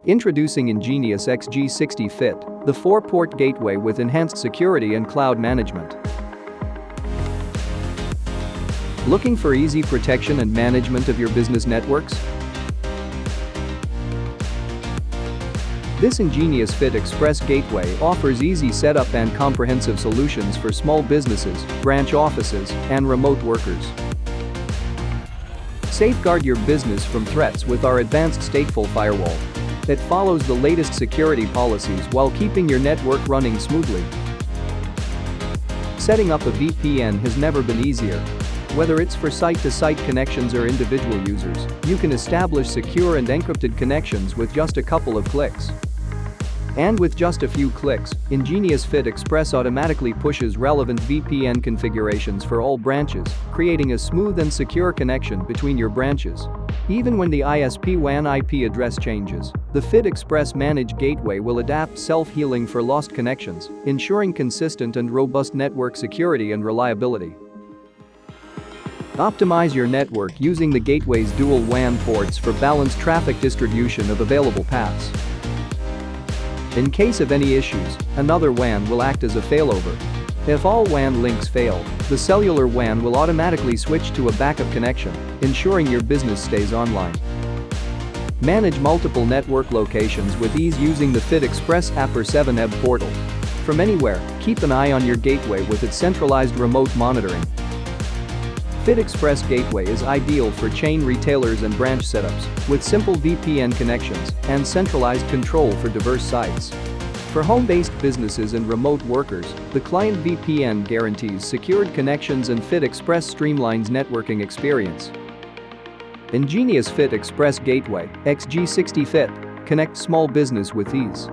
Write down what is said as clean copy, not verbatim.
Introducing EnGenius XG60-FIT, the 4-port gateway with enhanced security and cloud management. Looking for easy protection and management of your business networks? This EnGenius FitXpress gateway offers easy setup and comprehensive solutions for small businesses, branch offices, and remote workers. Safeguard your business from threats with our advanced stateful firewall that follows the latest security policies while keeping your network running smoothly. Setting up a VPN has never been easier. Whether it's for site-to-site connections or individual users, you can establish secure and encrypted connections with just a couple of clicks. And with just a few clicks, EnGenius FitXpress automatically pushes relevant VPN configurations for all branches, creating a smooth and secure connection between your branches. Even when the ISP WAN IP address changes, the FitXpress managed gateway will adapt self-healing for lost connections, ensuring consistent and robust network security and reliability. Optimize your network using the gateway's Dual-WAN ports for balanced traffic distribution of available paths. In case of any issues, another WAN will act as a failover. If all WAN links fail, the Cellular WAN will automatically switch to a backup connection, ensuring your business stays online. Manage multiple network locations with ease using the FitXpress app or 7-Eb portal. From anywhere, keep an eye on your gateway with its centralized remote monitoring. FitXpress Gateway is ideal for chain retailers and branch setups, with simple VPN connections and centralized control for diverse sites. For home-based businesses and remote workers, the Client VPN guarantees secured connections and FitXpress streamlines networking experience. EnGenius FitXpress Gateway, XG60-FIT, connect small business with ease.